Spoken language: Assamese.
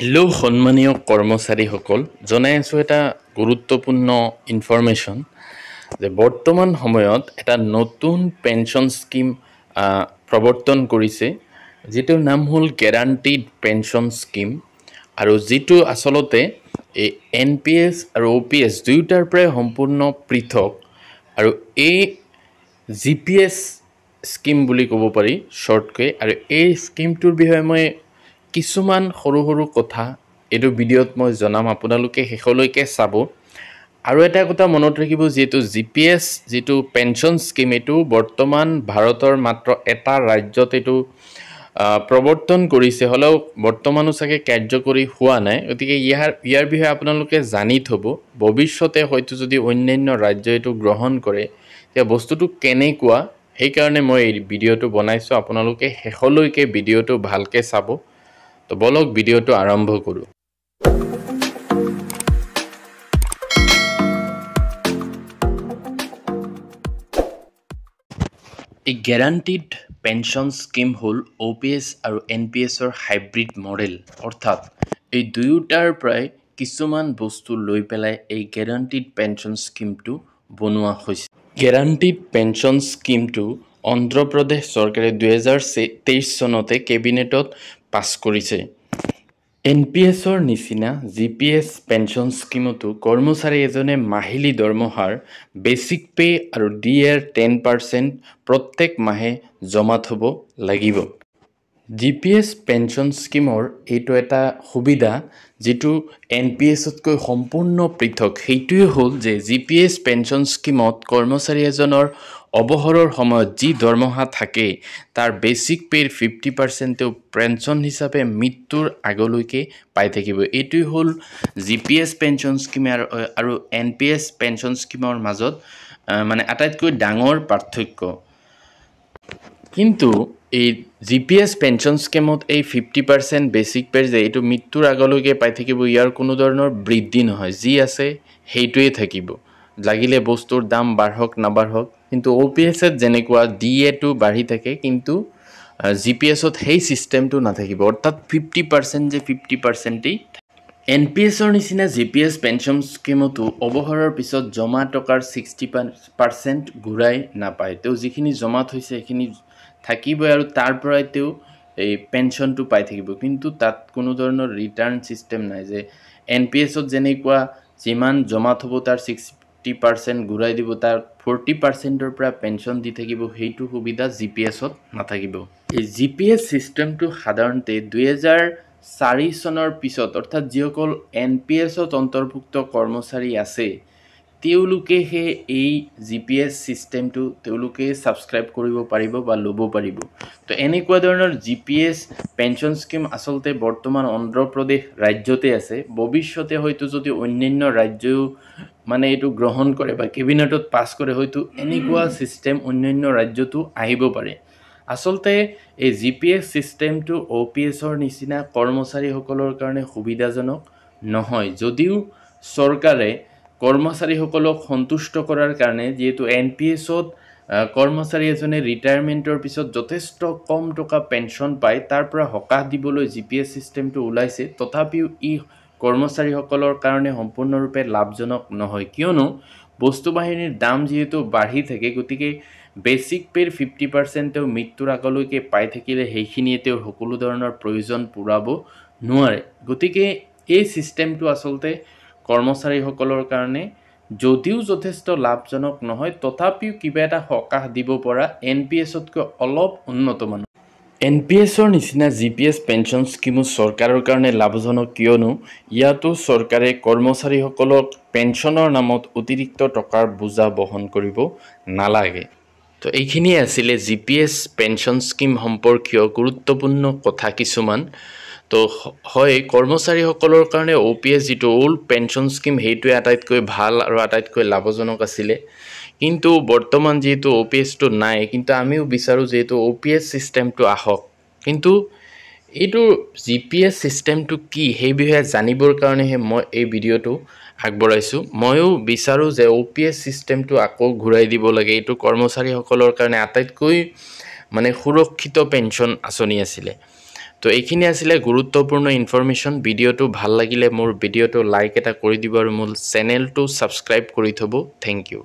হেল্ল' সন্মানীয় কৰ্মচাৰীসকল, জনাই আছোঁ এটা গুৰুত্বপূৰ্ণ ইনফৰমেশ্যন যে বৰ্তমান সময়ত এটা নতুন পেঞ্চন স্কিম প্ৰৱৰ্তন কৰিছে, যিটোৰ নাম হ'ল গেৰাণ্টিড পেঞ্চন স্কিম। আৰু যিটো আচলতে এই NPS আৰু OPS দুয়োটাৰ পৰাই সম্পূৰ্ণ পৃথক। আৰু এই GPS স্কিম বুলি ক'ব পাৰি শ্বৰ্টকৈ। আৰু এই স্কিমটোৰ বিষয়ে মই কিছুমান সৰু সৰু কথা এইটো ভিডিঅ'ত মই জনাম, আপোনালোকে শেষলৈকে চাব। আৰু এটা কথা মনত ৰাখিব, যিহেতু GPS যিটো পেঞ্চন স্কিম, এইটো বৰ্তমান ভাৰতৰ মাত্ৰ এটা ৰাজ্যত এইটো প্ৰৱৰ্তন কৰিছে, হ'লেও বৰ্তমানো চাগে কাৰ্যকৰী হোৱা নাই। গতিকে ইয়াৰ বিষয়ে আপোনালোকে জানি থ'ব। ভৱিষ্যতে হয়তো যদি অন্যান্য ৰাজ্যই এইটো গ্ৰহণ কৰে, তেতিয়া বস্তুটো কেনেকুৱা, সেইকাৰণে মই এই ভিডিঅ'টো বনাইছোঁ। আপোনালোকে শেষলৈকে ভিডিঅ'টো ভালকৈ চাব। তো বলক ভিডিঅ'টো আৰম্ভ কৰোঁ। এই গেৰাণ্টিড পেঞ্চন স্কিম হ'ল OPS আৰু NPSৰ হাইব্ৰিড মডেল। অৰ্থাৎ এই দুয়োটাৰ পৰাই কিছুমান বস্তু লৈ পেলাই এই গেৰাণ্টিড পেঞ্চন স্কিমটো বনোৱা হৈছে। গেৰাণ্টিড পেঞ্চন স্কিমটো অন্ধ্ৰপ্ৰদেশ চৰকাৰে 2023 চনতে কেবিনেটত পাছ কৰিছে। NPSৰ নিচিনা GPS পেঞ্চন স্কিমতো কৰ্মচাৰী এজনে মাহিলী দৰমহাৰ বেচিক পে আৰু DAৰ 10% প্ৰত্যেক মাহে জমা থ'ব লাগিব। GPS পেঞ্চন স্কিমৰ এইটো এটা সুবিধা যিটো NPSতকৈ সম্পূৰ্ণ পৃথক। সেইটোৱে হ'ল যে GPS পেঞ্চন স্কিমত কৰ্মচাৰী এজনৰ অৱসৰৰ সময়ত যি দৰমহা থাকে তাৰ বেচিক পে'ৰ 50% তেওঁ পেঞ্চন হিচাপে মৃত্যুৰ আগলৈকে পাই থাকিব। এইটোৱে হ'ল GPS পেঞ্চন স্কিম আৰু NPS পেঞ্চন স্কিমৰ মাজত আটাইতকৈ ডাঙৰ পাৰ্থক্য। কিন্তু এই GPS পেঞ্চন স্কিমত এই 50% বেচিক পে যে এইটো মৃত্যুৰ আগলৈকে পাই থাকিব, ইয়াৰ কোনো ধৰণৰ বৃদ্ধি নহয়। যি আছে সেইটোৱে থাকিব, লাগিলে বস্তুৰ দাম বাঢ়ক নাবাঢ়ক। কিন্তু OPSত যেনেকুৱা DAটো বাঢ়ি থাকে, কিন্তু GPSত সেই ছিষ্টেমটো নাথাকিব। অৰ্থাৎ 50% যে 50%ই। NPSৰ নিচিনা GPS পেঞ্চন স্কিমতো অৱসৰৰ পিছত জমা টকাৰ 60% ঘূৰাই নাপায়। তেওঁ যিখিনি জমা থৈছে সেইখিনি থাকিবই আৰু তাৰ পৰাই তেওঁ এই পেঞ্চনটো পাই থাকিব। কিন্তু তাত কোনো ধৰণৰ ৰিটাৰ্ণ ছিষ্টেম নাই, যে NPSত যেনেকুৱা যিমান জমা থ'ব তাৰ 60% ঘূৰাই দিব, তাৰ 40%ৰ পৰা পেঞ্চন দি থাকিব। সেইটো সুবিধা GPSত নাথাকিব। এই GPS ছিষ্টেমটো সাধাৰণতে 2004 চনৰ পিছত, অৰ্থাৎ যিসকল NPSত অন্তৰ্ভুক্ত কৰ্মচাৰী আছে তেওঁলোকেহে এই GPS ছিষ্টেমটো তেওঁলোকে ছাবস্ক্ৰাইব কৰিব পাৰিব বা ল'ব পাৰিব। তো এনেকুৱা ধৰণৰ GPS পেঞ্চন স্কিম আচলতে বৰ্তমান অন্ধ্ৰপ্ৰদেশ ৰাজ্যতে আছে। ভৱিষ্যতে হয়তো যদি অন্যান্য ৰাজ্যও এইটো গ্ৰহণ কৰে বা কেবিনেটত পাছ কৰে, হয়তো এনেকুৱা ছিষ্টেম অন্যান্য ৰাজ্যতো আহিব পাৰে। আচলতে এই GPS ছিষ্টেমটো OPSৰ নিচিনা কৰ্মচাৰীসকলৰ কাৰণে সুবিধাজনক নহয়। যদিও চৰকাৰে কৰ্মচাৰীসকলক সন্তুষ্ট কৰাৰ কাৰণে, যিহেতু NPSত কৰ্মচাৰী এজনে ৰিটায়াৰমেণ্টৰ পিছত যথেষ্ট কম টকা পেঞ্চন পায়, তাৰ পৰা সকাহ দিবলৈ GPS ছিষ্টেমটো ওলাইছে। তথাপিও ই কৰ্মচাৰীসকলৰ কাৰণে সম্পূৰ্ণৰূপে লাভজনক নহয়, কিয়নো বস্তু বাহিনীৰ দাম যিহেতু বাঢ়ি থাকে। গতিকে বেচিক পে'ৰ 50% তেওঁ মৃত্যুৰ আগলৈকে পাই থাকিলে সেইখিনিয়ে তেওঁৰ সকলো ধৰণৰ প্ৰয়োজন পূৰাব নোৱাৰে। গতিকে এই ছিষ্টেমটো আচলতে কৰ্মচাৰীসকলৰ কাৰণে যদিও যথেষ্ট লাভজনক নহয়, তথাপিও কিবা এটা সকাহ দিব পৰা NPSতকৈ অলপ উন্নত মানৰ। NPSৰ নিচিনা GPS পেঞ্চন স্কিমো চৰকাৰৰ কাৰণে লাভজনক, কিয়নো ইয়াতো চৰকাৰে কৰ্মচাৰীসকলক পেঞ্চনৰ নামত অতিৰিক্ত টকাৰ বোজা বহন কৰিব নালাগে। তো এইখিনিয়ে আছিলে GPS পেঞ্চন স্কিম সম্পৰ্কীয় গুৰুত্বপূৰ্ণ কথা কিছুমান। তো হয়, কৰ্মচাৰীসকলৰ কাৰণে OPS যিটো অল্ড পেঞ্চন স্কিম সেইটোৱে আটাইতকৈ ভাল আৰু আটাইতকৈ লাভজনক আছিলে। কিন্তু বৰ্তমান যিহেতু OPSটো নাই, কিন্তু আমিও বিচাৰোঁ যিহেতু OPS ছিষ্টেমটো আহক। কিন্তু এইটো GPS ছিষ্টেমটো কি সেই বিষয়ে জানিবৰ কাৰণেহে মই এই ভিডিঅ'টো আগবঢ়াইছোঁ। ময়ো বিচাৰোঁ যে OPS ছিষ্টেমটো আকৌ ঘূৰাই দিব লাগে। এইটো কৰ্মচাৰীসকলৰ কাৰণে আটাইতকৈ সুৰক্ষিত পেঞ্চন আঁচনি আছিলে। তো এইখিনি আছিলে গুৰুত্বপূৰ্ণ ইনফৰমেশ্যন। ভিডিঅ'টো ভাল লাগিলে মোৰ ভিডিঅ'টো লাইক এটা কৰি দিব আৰু মোৰ চেনেলটো ছাবস্ক্ৰাইব কৰি থ'ব। Thank U.